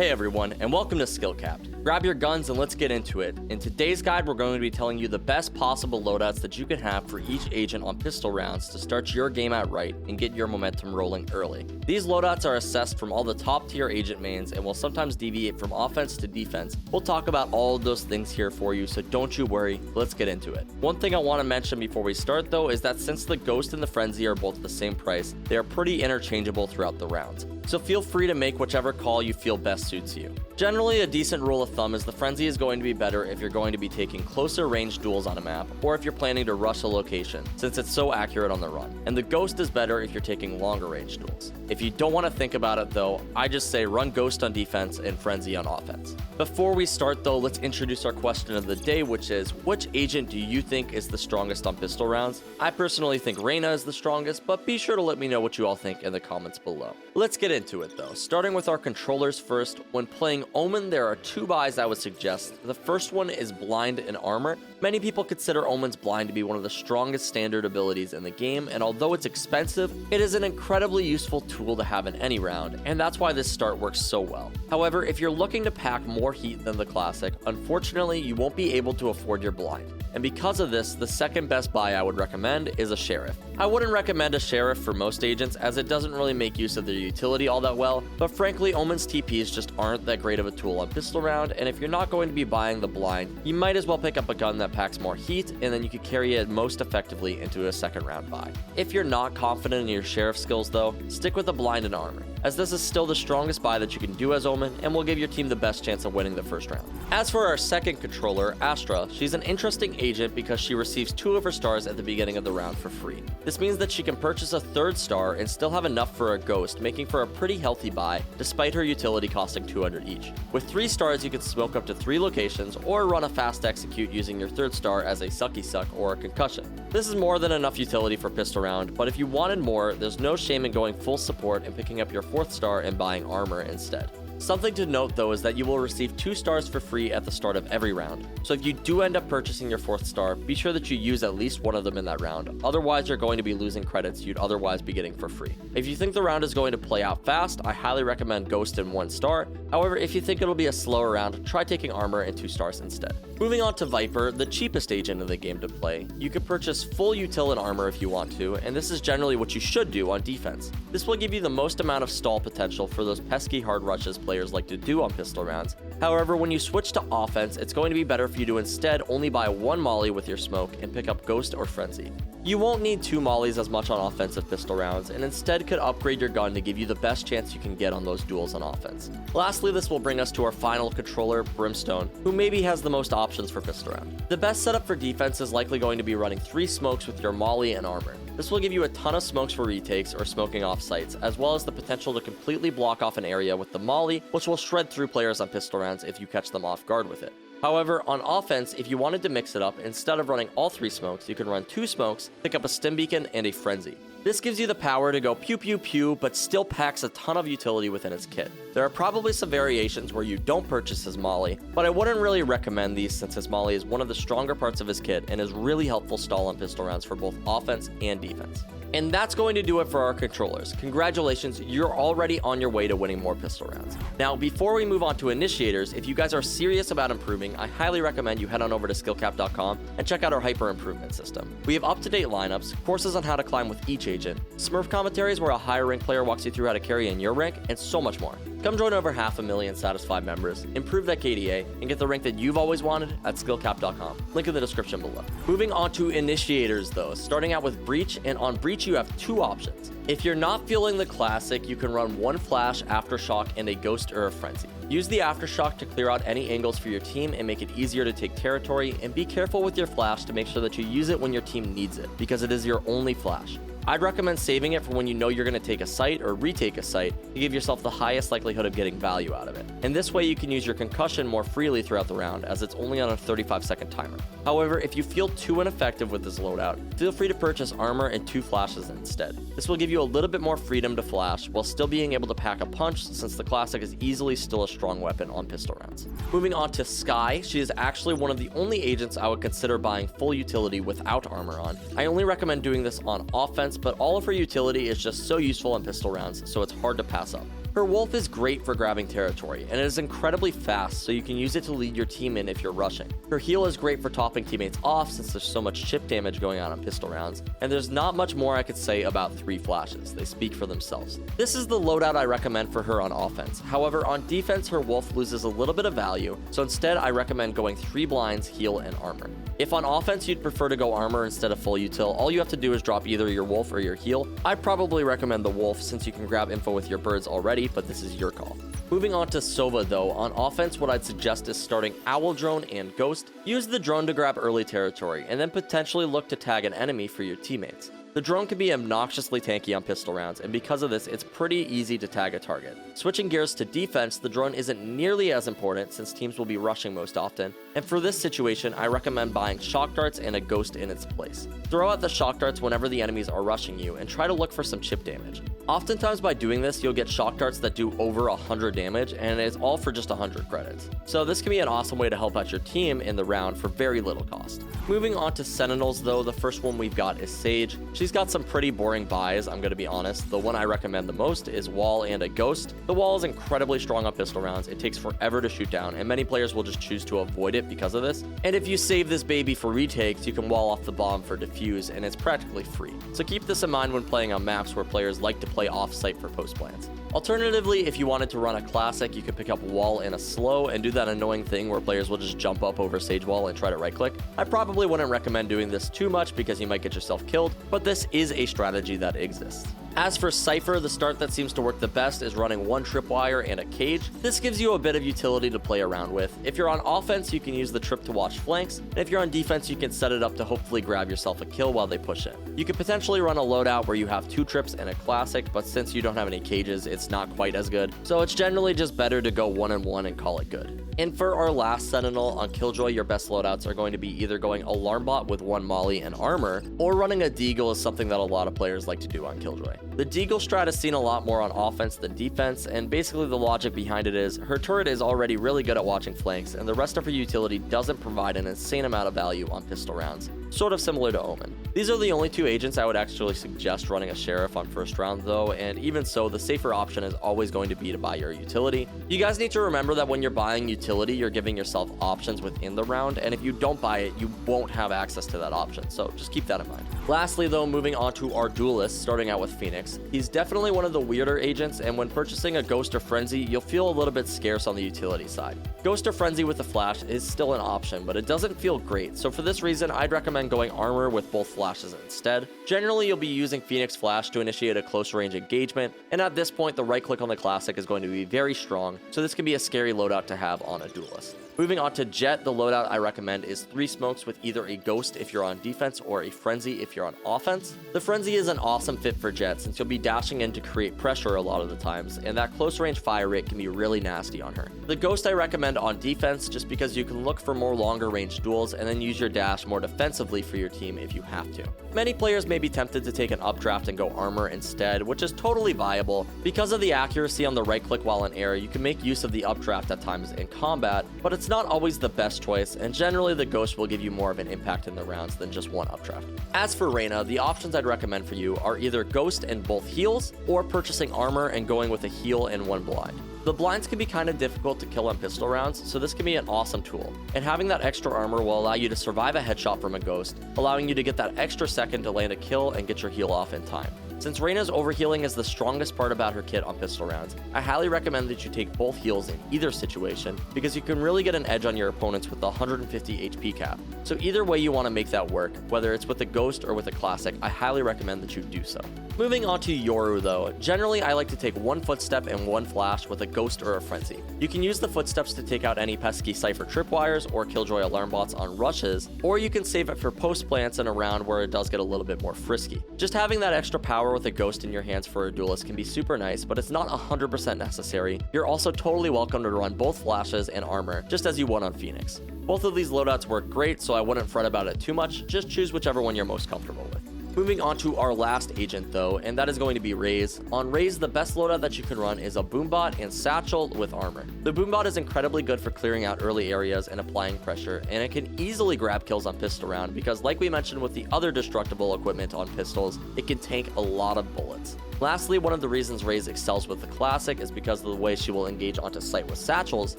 Hey everyone, and welcome to SkillCapped. Grab your guns and let's get into it. In today's guide, we're going to be telling you the best possible loadouts that you can have for each agent on pistol rounds to start your game out right and get your momentum rolling early. These loadouts are assessed from all the top tier agent mains and will sometimes deviate from offense to defense. We'll talk about all of those things here for you, so don't you worry, let's get into it. One thing I want to mention before we start though is that since the Ghost and the Frenzy are both the same price, they are pretty interchangeable throughout the rounds. So feel free to make whichever call you feel best suits you. Generally, a decent rule of thumb is the Frenzy is going to be better if you're going to be taking closer range duels on a map, or if you're planning to rush a location, since it's so accurate on the run. And the Ghost is better if you're taking longer range duels. If you don't want to think about it though, I just say run Ghost on defense and Frenzy on offense. Before we start though, let's introduce our question of the day, which is, which agent do you think is the strongest on pistol rounds? I personally think Reyna is the strongest, but be sure to let me know what you all think in the comments below. Let's get into it though, starting with our controllers first. When playing Omen, there are two buys I would suggest. The first one is Blind and Armor. Many people consider Omen's Blind to be one of the strongest standard abilities in the game, and although it's expensive, it is an incredibly useful tool to have in any round, and that's why this start works so well. However, if you're looking to pack more heat than the classic, unfortunately you won't be able to afford your Blind. And because of this, the second best buy I would recommend is a Sheriff. I wouldn't recommend a Sheriff for most agents as it doesn't really make use of their utility all that well, but frankly Omen's TPs just aren't that great of a tool on pistol round, and if you're not going to be buying the Blind, you might as well pick up a gun that packs more heat, and then you could carry it most effectively into a second round buy. If you're not confident in your Sheriff skills though, stick with the Blind and Armor, as this is still the strongest buy that you can do as Omen and will give your team the best chance of winning the first round. As for our second controller, Astra, she's an interesting agent because she receives 2 of her stars at the beginning of the round for free. This means that she can purchase a 3rd star and still have enough for a Ghost, making for a pretty healthy buy despite her utility costing 200 each. With 3 stars you can smoke up to 3 locations or run a fast execute using your 3rd star as a sucky suck or a concussion. This is more than enough utility for pistol round, but if you wanted more, there's no shame in going full support and picking up your 4th star and buying armor instead. Something to note though is that you will receive 2 stars for free at the start of every round, so if you do end up purchasing your 4th star, be sure that you use at least one of them in that round, otherwise you're going to be losing credits you'd otherwise be getting for free. If you think the round is going to play out fast, I highly recommend Ghost and 1 star, however if you think it'll be a slower round, try taking armor and 2 stars instead. Moving on to Viper, the cheapest agent in the game to play. You can purchase full util and armor if you want to, and this is generally what you should do on defense. This will give you the most amount of stall potential for those pesky hard rushes players like to do on pistol rounds. However, when you switch to offense, it's going to be better for you to instead only buy 1 molly with your smoke and pick up Ghost or Frenzy. You won't need 2 mollies as much on offensive pistol rounds, and instead could upgrade your gun to give you the best chance you can get on those duels on offense. Lastly, this will bring us to our final controller, Brimstone, who maybe has the most options for pistol round. The best setup for defense is likely going to be running 3 smokes with your molly and armor. This will give you a ton of smokes for retakes or smoking off sites, as well as the potential to completely block off an area with the molly, which will shred through players on pistol rounds if you catch them off guard with it. However, on offense, if you wanted to mix it up, instead of running all 3 smokes, you can run 2 smokes, pick up a stim beacon, and a frenzy. This gives you the power to go pew pew pew, but still packs a ton of utility within its kit. There are probably some variations where you don't purchase his molly, but I wouldn't really recommend these since his molly is one of the stronger parts of his kit and is really helpful stall on pistol rounds for both offense and defense. And that's going to do it for our controllers. Congratulations, you're already on your way to winning more pistol rounds. Now, before we move on to initiators, if you guys are serious about improving, I highly recommend you head on over to skillcapped.com and check out our hyper improvement system. We have up-to-date lineups, courses on how to climb with each agent, Smurf commentaries where a higher rank player walks you through how to carry in your rank, and so much more. Come join over 500,000 satisfied members, improve that KDA, and get the rank that you've always wanted at skillcapped.com. Link in the description below. Moving on to initiators though, starting out with Breach, and on Breach you have 2 options. If you're not feeling the classic, you can run 1 flash, aftershock, and a Ghost or a Frenzy. Use the aftershock to clear out any angles for your team and make it easier to take territory, and be careful with your flash to make sure that you use it when your team needs it, because it is your only flash. I'd recommend saving it for when you know you're going to take a site or retake a site to give yourself the highest likelihood of getting value out of it. And this way you can use your concussion more freely throughout the round, as it's only on a 35-second timer. However, if you feel too ineffective with this loadout, feel free to purchase armor and 2 flashes instead. This will give you a little bit more freedom to flash while still being able to pack a punch, since the classic is easily still a strong weapon on pistol rounds. Moving on to Skye, she is actually one of the only agents I would consider buying full utility without armor on. I only recommend doing this on offense, but all of her utility is just so useful in pistol rounds, so it's hard to pass up. Her wolf is great for grabbing territory, and it is incredibly fast, so you can use it to lead your team in if you're rushing. Her heal is great for topping teammates off since there's so much chip damage going on pistol rounds, and there's not much more I could say about 3 flashes. They speak for themselves. This is the loadout I recommend for her on offense. However, on defense, her wolf loses a little bit of value, so instead I recommend going 3 blinds, heal, and armor. If on offense you'd prefer to go armor instead of full util, all you have to do is drop either your wolf or your heal. I'd probably recommend the wolf since you can grab info with your birds already, but this is your call. Moving on to Sova though, on offense what I'd suggest is starting Owl Drone and Ghost. Use the drone to grab early territory, and then potentially look to tag an enemy for your teammates. The drone can be obnoxiously tanky on pistol rounds, and because of this, it's pretty easy to tag a target. Switching gears to defense, the drone isn't nearly as important since teams will be rushing most often, and for this situation, I recommend buying shock darts and a ghost in its place. Throw out the shock darts whenever the enemies are rushing you, and try to look for some chip damage. Oftentimes by doing this, you'll get shock darts that do over 100 damage, and it's all for just 100 credits. So this can be an awesome way to help out your team in the round for very little cost. Moving on to Sentinels though, the first one we've got is Sage. She's got some pretty boring buys, I'm gonna be honest. The one I recommend the most is Wall and a Ghost. The Wall is incredibly strong on pistol rounds, it takes forever to shoot down, and many players will just choose to avoid it because of this. And if you save this baby for retakes, you can wall off the bomb for defuse, and it's practically free. So keep this in mind when playing on maps where players like to play off-site for post plants. Alternatively, if you wanted to run a classic, you could pick up Wall and a slow and do that annoying thing where players will just jump up over Sage Wall and try to right click. I probably wouldn't recommend doing this too much because you might get yourself killed, but this is a strategy that exists. As for Cypher, the start that seems to work the best is running 1 tripwire and a cage. This gives you a bit of utility to play around with. If you're on offense, you can use the trip to watch flanks, and if you're on defense, you can set it up to hopefully grab yourself a kill while they push in. You could potentially run a loadout where you have 2 trips and a classic, but since you don't have any cages, it's not quite as good, so it's generally just better to go 1 and 1 and call it good. And for our last Sentinel, on Killjoy, your best loadouts are going to be either going Alarm Bot with 1 molly and armor, or running a Deagle is something that a lot of players like to do on Killjoy. The Deagle strat is seen a lot more on offense than defense, and basically the logic behind it is her turret is already really good at watching flanks, and the rest of her utility doesn't provide an insane amount of value on pistol rounds, sort of similar to Omen. These are the only 2 agents I would actually suggest running a Sheriff on first round though, and even so, the safer option is always going to be to buy your utility. You guys need to remember that when you're buying utility, you're giving yourself options within the round, and if you don't buy it, you won't have access to that option, so just keep that in mind. Lastly though, moving on to our Duelist, starting out with Phoenix. He's definitely one of the weirder agents, and when purchasing a Ghost or Frenzy, you'll feel a little bit scarce on the utility side. Ghost or Frenzy with a flash is still an option, but it doesn't feel great, so for this reason, I'd recommend going armor with both flashes instead. Generally, you'll be using Phoenix Flash to initiate a close range engagement, and at this point, the right click on the classic is going to be very strong, so this can be a scary loadout to have on a Duelist. Moving on to Jet, the loadout I recommend is 3 smokes with either a Ghost if you're on defense or a Frenzy if you're on offense. The Frenzy is an awesome fit for Jet since you'll be dashing in to create pressure a lot of the times, and that close range fire rate can be really nasty on her. The Ghost I recommend on defense just because you can look for more longer range duels and then use your dash more defensively for your team if you have to. Many players may be tempted to take an updraft and go armor instead, which is totally viable. Because of the accuracy on the right click while in air, you can make use of the updraft at times in combat, but it's not always the best choice, and generally the Ghost will give you more of an impact in the rounds than just 1 updraft. As for Reyna, the options I'd recommend for you are either Ghost and both heals, or purchasing armor and going with a heal and 1 blind. The blinds can be kind of difficult to kill on pistol rounds, so this can be an awesome tool, and having that extra armor will allow you to survive a headshot from a Ghost, allowing you to get that extra second to land a kill and get your heal off in time. Since Reyna's overhealing is the strongest part about her kit on pistol rounds, I highly recommend that you take both heals in either situation, because you can really get an edge on your opponents with the 150 HP cap. So either way you want to make that work, whether it's with a Ghost or with a classic, I highly recommend that you do so. Moving on to Yoru though, generally I like to take 1 footstep and 1 flash with a Ghost or a Frenzy. You can use the footsteps to take out any pesky Cypher tripwires or Killjoy alarm bots on rushes, or you can save it for post plants in a round where it does get a little bit more frisky. Just having that extra power with a Ghost in your hands for a Duelist can be super nice, but it's not 100% necessary. You're also totally welcome to run both flashes and armor, just as you would on Phoenix. Both of these loadouts work great, so I wouldn't fret about it too much, just choose whichever one you're most comfortable with. Moving on to our last agent though, and that is going to be Raze. On Raze, the best loadout that you can run is a Boombot and Satchel with armor. The Boombot is incredibly good for clearing out early areas and applying pressure, and it can easily grab kills on pistol round because like we mentioned with the other destructible equipment on pistols, it can tank a lot of bullets. Lastly, one of the reasons Raze excels with the Classic is because of the way she will engage onto sight with satchels.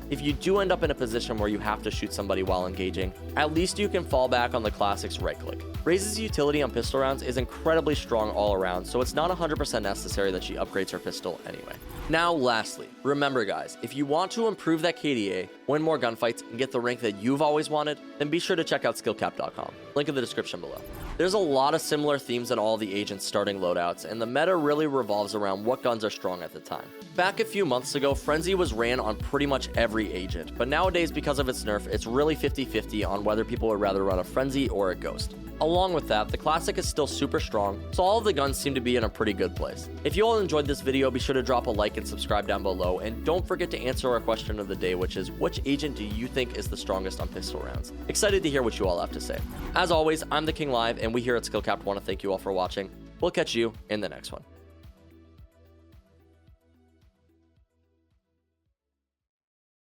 If you do end up in a position where you have to shoot somebody while engaging, at least you can fall back on the Classic's right click. Raze's utility on pistol rounds is incredibly strong all around, so it's not 100% necessary that she upgrades her pistol anyway. Now lastly, remember guys, if you want to improve that KDA, win more gunfights, and get the rank that you've always wanted, then be sure to check out SkillCapped.com. Link in the description below. There's a lot of similar themes in all the agents' starting loadouts, and the meta really revolves around what guns are strong at the time. Back a few months ago, Frenzy was ran on pretty much every agent, but nowadays because of its nerf, it's really 50-50 on whether people would rather run a Frenzy or a Ghost. Along with that, the Classic is still super strong, so all of the guns seem to be in a pretty good place. If you all enjoyed this video, be sure to drop a like and subscribe down below, and don't forget to answer our question of the day, which is, which agent do you think is the strongest on pistol rounds? Excited to hear what you all have to say. As always, I'm the King Live, and we here at SkillCapped want to thank you all for watching. We'll catch you in the next one.